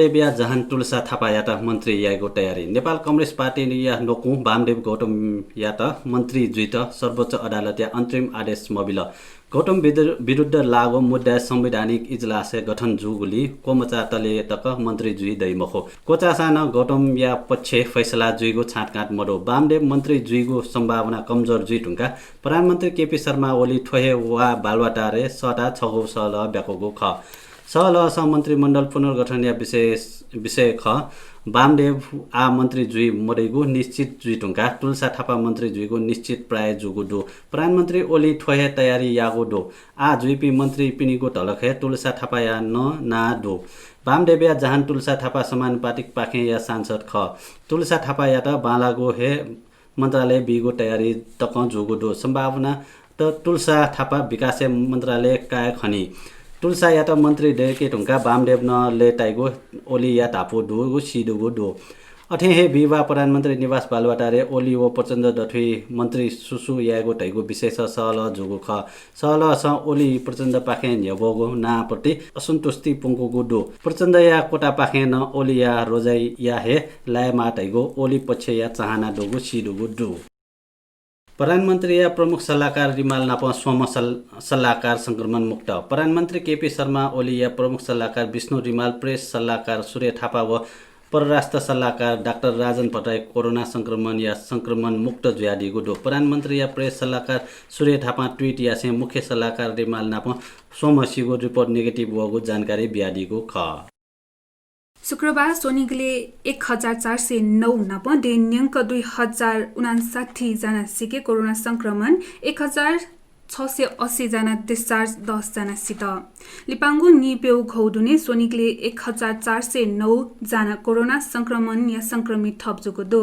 वामदेव या जहान तुलसा थापा यात मन्त्री याको तयारी नेपाल कङ्ग्रेस पार्टी या नोकु वामदेव गौतम यात मन्त्री जुइत सर्वोच्च अदालत या अन्तरिम आदेश मबिल गौतम विरुद्ध लागू मुद्दा संवैधानिक इजलास गठन जुगुली कोमचा तले तक मन्त्री जुई दैमखो कोचासा न गौतम या पक्ष फैसला जुइगो छाटकाट मडो वामदेव मन्त्री जुइगो सम्भावना कमजोर जुइ टुङ्का प्रधानमन्त्री केपी शर्मा ओली ठोहे वा बालवाटारे सटा छगौ सल ब्याकोगो ख स मन्त्रीमण्डल पुनर्गठन या विषय ख वामदेव आ मन्त्री जुई मरेगु निश्चित जुई टुङ्का तुलसा थापा मन्त्री जुइगो निश्चित प्राय जुगु डो प्रधानमन्त्री ओली ठोहे तयारी यागो डो आ जुइपी मन्त्री पिनिगो तलखे तुलसा थापा या ना डो वामदेव या जहान तुलसा थापा समानुपातिक पाखे या सांसद ख तुलसा थापा या त बालागो हे मन्त्रालय बिगो तयारी तक जुगु डो सम्भावना त तुलसा थापा विकास मन्त्रालय काय खनी तुलसा या त मन्त्री डेके टुङ्का वामदेव न ले टाइगो ओली या तापो डो सिडुगो डो अठे हे विवाह प्रधानमन्त्री निवास बालवाटारे ओली ओ प्रचण्ड दठुई मन्त्री सुसु यागो टाइगो विशेष सहल जुगो ख सहल स ओली प्रचण्ड पाखे न्यबोगो नापट्टि असन्तुष्टि पुङ्गोगो डो प्रचण्ड या कोटा पाखे न ओली या रोजाई या हे लायमा टाइगो ओली पक्ष या चाहना डोगो सिडुगो डो प्रधानमन्त्री या प्रमुख सल्लाहकार रिमाल नाप सोम सल्लाहकार संक्रमण मुक्त प्रधानमन्त्री केपी शर्मा ओली या प्रमुख सल्लाहकार विष्णु रिमाल प्रेस सल्लाहकार सूर्य थापा व परराष्ट्र सल्लाहकार डाक्टर राजन भट्टराई कोरोना संक्रमण या संक्रमण मुक्त जुयादिगो डो प्रधानमन्त्री या प्रेस सल्लाहकार सूर्य थापा ट्विट या से मुख्य सल्लाहकार रिमाल नाप सोम सिगो रिपोर्ट नेगेटिभ हुएको जानकारी ब्यादिगो ख शुक्रबार सोनिगले 1409 नप दैन्यङ्क 2059 जना सिके कोरोना संक्रमण 1680 जना डिस्चार्ज 10 जना सित लिपाङ्गु निपेउ घौदुने सोनिगले 1409 जना कोरोना संक्रमण या संक्रमित थप्जुको दो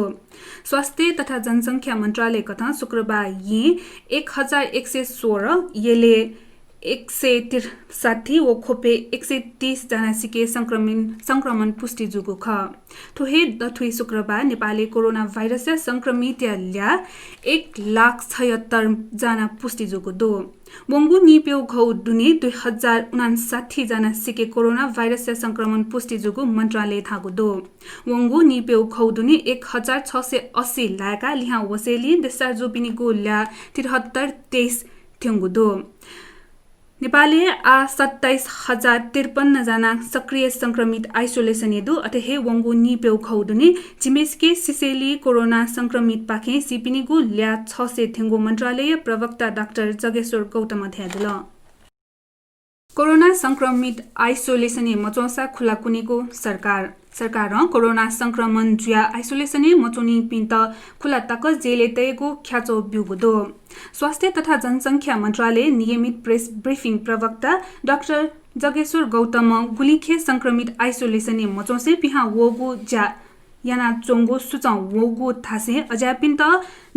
स्वास्थ्य तथा जनसङ्ख्या मन्त्रालय कथा शुक्रबार ये 1116 येले 163 वो खोपे 130 जना सिके संक्रमण पुष्टि जुगु ख ठोहे दठुई शुक्रबार नेपाली कोरोना भाइरस संक्रमित ल्या 1,76,000 जना पुष्टि जुगु दो वंगु निपेउ घौ दुने 2059 जना सिके कोरोना भाइरस संक्रमण पुष्टि जुगु मन्त्रालय थागु दो वंगु निपेउ घौ दुने 1680 लाका लिहा वसेली देशा जोपिनी गो ल्या 73 थ्यंगु दो नेपालले आ 27,053 जना सक्रिय संक्रमित आइसोलेसन हेदु अथे वंगु निपेउ खौदुने चिमेसके सिसेली कोरोना संक्रमित पाखे सिपिनीगु ल्या 600 थेंगु मन्त्रालय प्रवक्ता डाक्टर जगेश्वर गौतम अध्यादेल कोरोना संक्रमित आइसोलेसने मचौसा खुला कुनेको सरकार कोरोना संक्रमण जुया आइसोलेसने मचोनी पिन्त खुला तक जेले तयगो ख्याचो ब्युगुदो स्वास्थ्य तथा जनसङ्ख्या मन्त्रालय नियमित प्रेस ब्रिफिङ प्रवक्ता डाक्टर जगेश्वर गौतम गुलिखे संक्रमित आइसोलेसने मचौसे पिहा वोगु ज्या याना चोंगो सुचाउ वोगु थासे अज्यापिन्त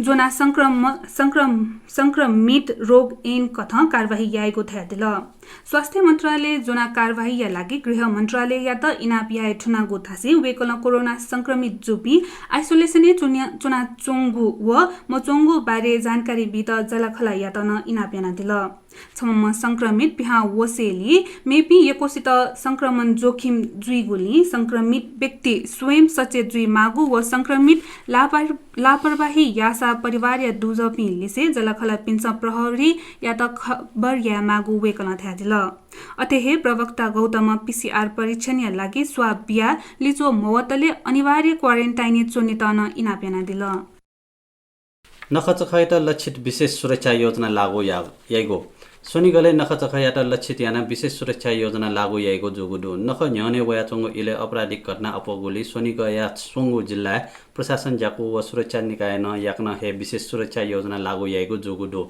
जोना संक्रमित रोग ऐन कथ कारवाही याएको थयादिल स्वास्थ्य मन्त्रालय जोना कारवाही या लागि गृह मन्त्रालय या त इनाप याए ठुनागो थासे वेकल कोरोना संक्रमित जुपी आइसोलेसने चुना चोंगु व मचोंगु बारे जानकारी बित जलखला या त न इनाप याना दिल छममा संक्रमित पिहा वसेली मेपी यकोसित संक्रमण जोखिम जुइगुली संक्रमित व्यक्ति स्वयं सचेत जुइ मागु व संक्रमित लापरवाही यासा परिवार या दुजपी लिसे जलखला पिन्छ प्रहरी या त खबर या मागु वेकल थ्यादिल अतेहे प्रवक्ता गौतम पीसीआर परीक्षण या लागि स्वाब बिया लिचो मवतले अनिवार्य क्वारेन्टाइन चोने तन इनाप्याना दिल नखचखैत लक्षित विशेष सुरक्षा योजना लागू याइगो सोनिगले नखचखयात लक्षित याना विशेष सुरक्षा योजना लागू याइगो जोगुडु नख न्यने वयाचोंगो इले आपराधिक घटना अपगोली सोनिगया सोंगु जिल्ला प्रशासन जाकु व सुरक्षा निकाय न याक्न हे विशेष सुरक्षा योजना लागू याइगो जोगुडु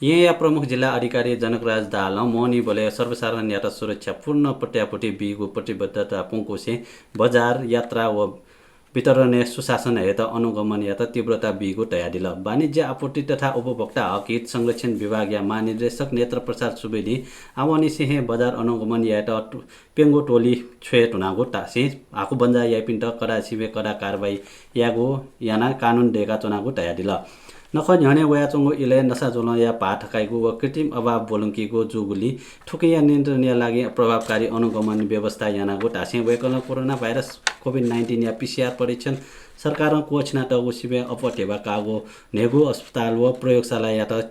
यहाँ प्रमुख जिल्ला अधिकारी जनकराज दाहाल मोहनी बोले सर्वसाधारण यात्रा सुरक्षा पूर्ण पट्यापट्टि बिगो प्रतिबद्धता पुङ्कोसे बजार यात्रा व वितरण सुशासन हेत अनुगमन या तीव्रता बिगो तयादिल वाणिज्य आपूर्ति तथा उपभोक्ता हक हित संरक्षण विभाग या महानिर्देशक नेत्र प्रसाद सुवेदी आवनी सिंह बजार अनुगमन या पेंगो टोली छे टुनागो टासी आकु बन्जा या पिन्ट कडा छिबे कडा कारबाही यागो याना कानुन डेगा चुनागो तयादिल नख न्हने वया चंगो इले नसा जोल या पाठकाइको व कृत्रिम अभाव बोलुकीको जुगुली ठुकिया नियन्त्रणका लागि प्रभावकारी अनुगमन व्यवस्था यानागो टासे वेकल कोरोना भाइरस कोभिड-19 या पीसीआर परीक्षण सरकार कोचना टगु सिबे अपटेबा कागो नेगु अस्पताल व प्रयोगशाला या त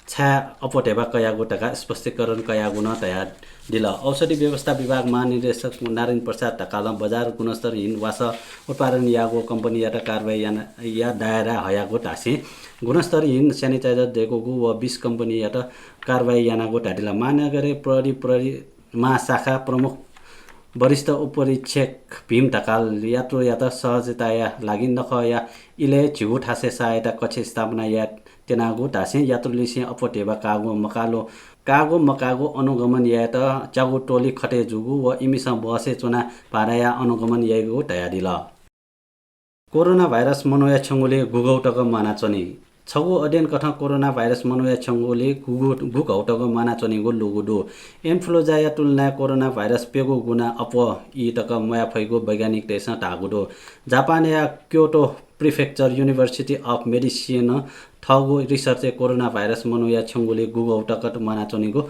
छा अपटेबा कयागो टका स्पष्टीकरण कयागुन तयार दिल औषधि व्यवस्था विभाग महानिर्देशक नारायण प्रसाद ढकाल बजार गुणस्तरहीन वास उत्पादन यागो कम्पनी या कारबाही या दायरा हयागो टासे गुणस्तरहीन सेनिटाइजर देगोगु व 20 कम्पनी या कारबाही यानागो टाडिला महानगरे प्रहरी महाशाखा प्रमुख वरिष्ठ उपरीक्षक भीम ढकाल यातायात सहजताया लागि नख या इले झिउ ठासे सहायता कक्ष स्थापना या तेनागु ढासे यात्रुलिसे अपटेबा कागो मकागो अनुगमन या त चागु टोली खटे जुगु व इमिसा बसे चुना पाराया अनुगमन यागु तयारिल कोरोना भाइरस मनोया छंगुले गुगौटक मानाचनी छगु अध्ययन कथा कोरोना भाइरस मनोया छंगुले गुगौटक मानाचनीगु लुगुडो इन्फ्लुएन्जा या तुलना कोरोना भाइरस पेगु गुना अप इतक मया फैगु वैज्ञानिक देश टागुडो जापान या Kyoto prefecture university of medicine ठगु रिसर्च कोरोना भाइरस मनोया छंगुले गुगौटक मानाचनीगु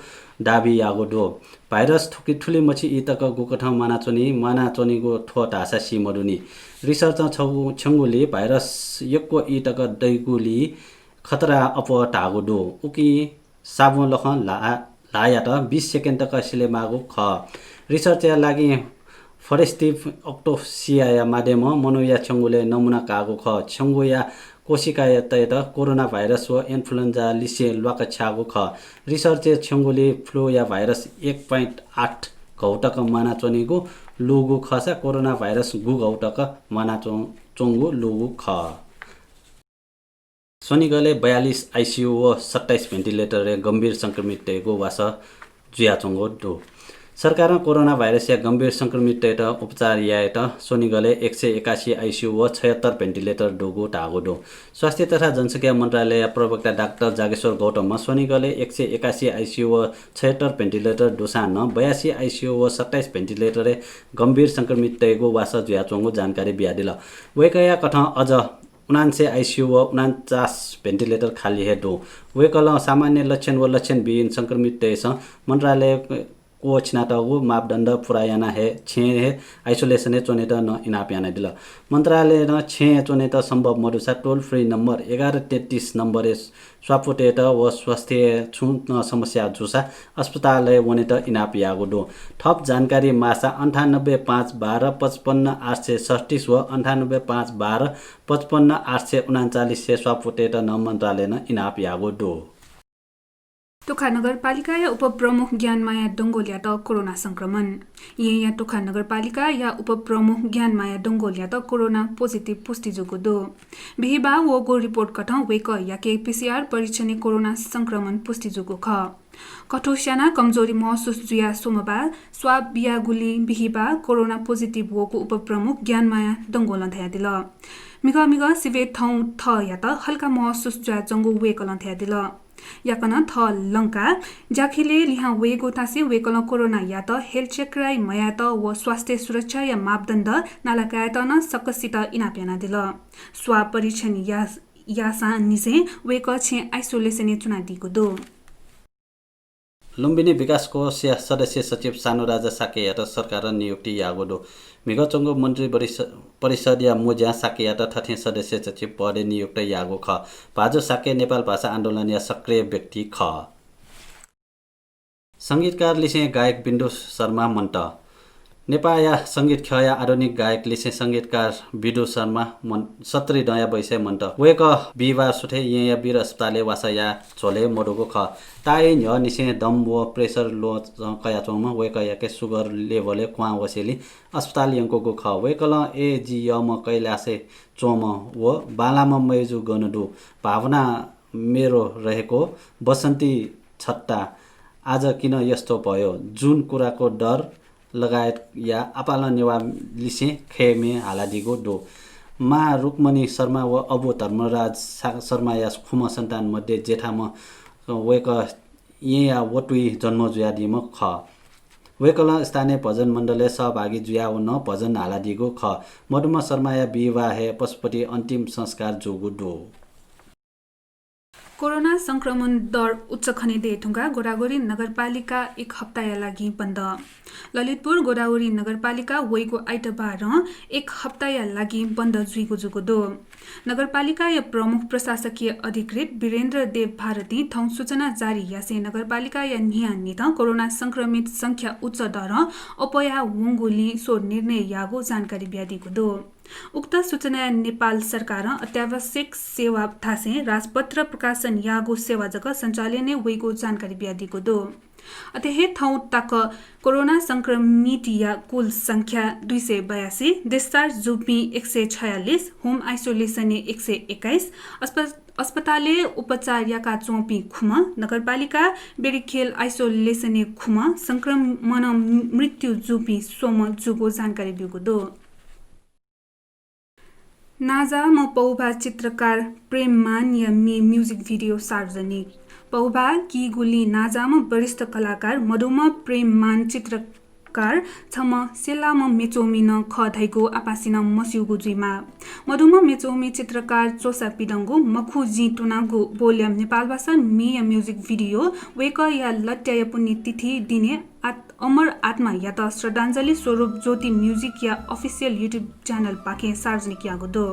दाबी यागुडो भाइरस ठुली मछि इतक गुकठ मानाचनीगु ठो ढासा सिमरुनी रिसर्च छंगुले भाइरस यक्को इतक दैगुली खतरा अप टागुडो उकी साबु लख लाया त 20 सेकेन्ड तक सिले मागु ख रिसर्च या लागि फरेस्टिभ अक्टोसिया माध्यम मनोया छंगुले नमुना कागु ख छंगु या कोशिका त कोरोना भाइरस व इन्फ्लुएन्जा लिसे लक छागु ख रिसर्च छंगुले फ्लू या भाइरस 1.8 घौटक मानाचोनीगु लुगु खसा कोरोना भाइरस गु घौटक मानाचोंगु लुगु ख सोनिगले 42 आईसीयू व 27 भेन्टिलेटर रे गंभीर संक्रमित टेगो वास जुयाचोंगो दो सरकार कोरोना भाइरस या गंभीर संक्रमित उपचार यात सोनिगले 181 आईसीयू व 76 भेन्टिलेटर डोगो टागोडो स्वास्थ्य तथा जनसंख्या मन्त्रालय प्रवक्ता डाक्टर जागेश्वर गौतम सोनिगले 181 आईसीयू व 76 भेन्टिलेटर डोसान 82 आईसीयू व 27 भेन्टिलेटर गंभीर संक्रमित टेगो वास जुयाचोंगो जानकारी बियादिल वेकया कथा अझ 79 आईसीयू व 49 भेन्टिलेटर खाली हेडो वेकल सामान्य लक्षण व लक्षणविहीन संक्रमित देश मन्त्रालय कोचनाटगु मापदण्ड पुरायाना हे छे हे आइसोलेसन चोनेट न इनाप्याना दिल मन्त्रालय न छे चोनेट सम्भव मरुसा टोल फ्री नम्बर 1133 नम्बर स्वापुटेट व स्वास्थ्य छुन समस्या जुसा अस्पताल वनेट इनापियागु दो थप जानकारी मासा 9851255836 व 9851255839 स्वापुटेट न मन्त्रालय न इनापियागु दो टोखा नगरपालिका या उपप्रमुख ज्ञानमाया डंगोलिया त कोरोना संक्रमण या टोखा नगरपालिका या उपप्रमुख ज्ञानमाया डंगोलिया त कोरोना पोजिटिभ पुष्टि जुगु दो बिहिबा वो गो रिपोर्ट कठ वेक या के पीसीआर परीक्षण कोरोना संक्रमण पुष्टि जुगु ख कठोस्याना कमजोरी महसुस जुया सोमबार स्वाब बियागुली बिहिबा कोरोना पोजिटिभ वोको उपप्रमुख ज्ञानमाया डंगोलन थया दिल मिग सिवे ठौ थ या त हल्का महसुस जुया जंगु वेकलन थया दिल याकन थ लंका जाखिले लिहा वेगो तासे वेकल कोरोना या त हेल्थ चेकराई मया त व स्वास्थ्य सुरक्षा या मापदण्ड नालाकायत न सकसित इनाप्याना दिल स्वा परीक्षण यासा निसे वेक छे आइसोलेसन चुना दिगो दो लुम्बिनी विकास कोष या सदस्य सचिव सानु राजा साके या सरकार नियुक्ति यागोडो मिगचंगो मन्त्री परिषद या मोजा साके या थथे सदस्य सचिव पदे नियुक्त यागो ख भाजो साके नेपाल भाषा आन्दोलन या सक्रिय व्यक्ति ख संगीतकार लिसे गायक बिन्दु शर्मा मन्ट नेपाल या संगीत खया आधुनिक गायक लिसे संगीतकार बिन्दु शर्मा सत्री नयाँ वैसे मन्ट वेक बिवा सुथे या वीर अस्पताल वासा या झोले मोडोको ख ताए न्य निसे दम व प्रेसर लो कया चोमा वेक या के सुगर लेभल क्वा वसेली अस्पताल यंको ख वेकल ए जी यम कैलासे चोम व बालाम मैजु गनुदु भावना मेरो रहेको बसन्ती छट्टा आज किन यस्तो भयो जुन कुराको डर लगायत या अपाल नेवा लिसे खेमे हालादिगो दो मा रुक्मणी शर्मा व अबु धर्मराज शर्मा या खुम सन्तान मध्ये जेठाम वेक या वटुई जन्म जुयादिम ख वेकल स्थानीय भजन मण्डलले सहभागी जुया न भजन हालादिगो ख मधुमा शर्मा या विवाह पशुपति अन्तिम संस्कार जोगु दो कोरोना संक्रमण दर उच्च खने देठुङ्गा गोदावरी नगरपालिका एक हप्ताका लागि बन्द। ललितपुर गोदावरी नगरपालिका वैको आइतबार एक हप्ताका लागि बन्द जुइको दो। नगरपालिका या प्रमुख प्रशासकीय अधिकृत वीरेन्द्र देव भारती थौं सूचना जारी यासे नगरपालिका या निहान्नित कोरोना संक्रमित संख्या उच्च दर अपया वंगोली सो निर्णय यागो जानकारी ब्यादिको दो। उक्त सूचना नेपाल सरकार अत्यावश्यक सेवा थासे राजपत्र प्रकाशन यागो सेवा जग सञ्चालने वैको जानकारी ब्यादिको दो। अतः थौं तक कोरोना संक्रमित या कुल संख्या 282, डिस्चार्ज जुपी 146, होम आइसोलेसन 121, अस्पताले उपचार याका चौपी खुम, नगरपालिका बेरिखेल आइसोलेसन खुम, संक्रमण मृत्यु जुपी सोम जुगो जानकारी बिगो दो। नाजा म पौभा चित्रकार प्रेममान या म्युजिक भिडियो सार्वजनिक। पौभा की गुली नाजाम वरिष्ठ कलाकार मधुमा प्रेममान चित्रकार छम सेलाम मेचोमिन खधैको आपासिन मस्युगु जुइमा। मधुमा मेचोमी चित्रकार चोसा पिडङ्गु मखु जी टुनागु बोल्यम नेपाल भाषा मिया म्युजिक भिडियो वेक या लट्याय पुण्यतिथि दिने अमर आत्मा या त श्रद्धाञ्जली स्वरूप ज्योति म्युजिक या अफिसियल युट्युब च्यानल पाके सार्वजनिक यागो दो।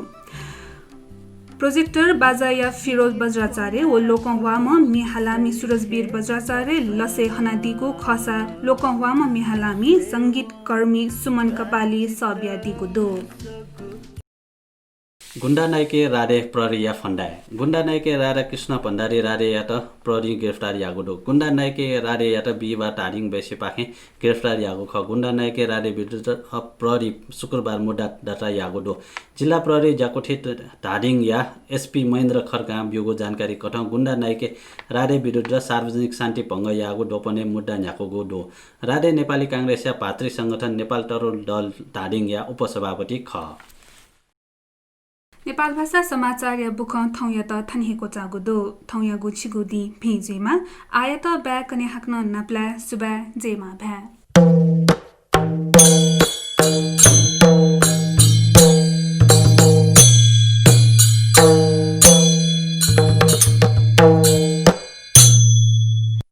प्रोजेक्टर बाजा या फिरोज बज्राचार्य ओ लोकवाम मेहालामी सूरजवीर बज्राचार्य लसे हनादीको खसा लोकवाम मेहालामी संगीतकर्मी सुमन कपाली सब्यादीको दो। गुण्डा नायके राडे प्रहरी या फण्डाए। गुण्डा नायके राडा कृष्ण भण्डारी राडे यात प्रहरी गिरफ्तार यागो दो। गुण्डा नायके राडे यात बिहिबार टाढिङ बेसी पाखे गिरफ्तार यागो ख। गुण्डा नायके राडे विरुद्ध प्रहरी शुक्रबार मुद्दा दर्ता यागो दो। जिल्ला प्रहरी जाकोठी टाढिङ या एसपी महेन्द्र खड्का बिउको जानकारी कठ गुण्डा नायके राडे विरुद्ध सार्वजनिक शान्ति भङ्ग यागो डोपने मुद्दा न्याको दो। राडे नेपाली काङ्ग्रेस या भातृ संगठन नेपाल तरुण दल टाढिङ या उपसभापति ख। नेपाल भाषा समाचार या बुख थौं या त थन्हेको चागो दो। थौं या गुछिगो दि भिजेमा आया त ब्या कने हाक्न नप्ला सुबा जेमा भ्या।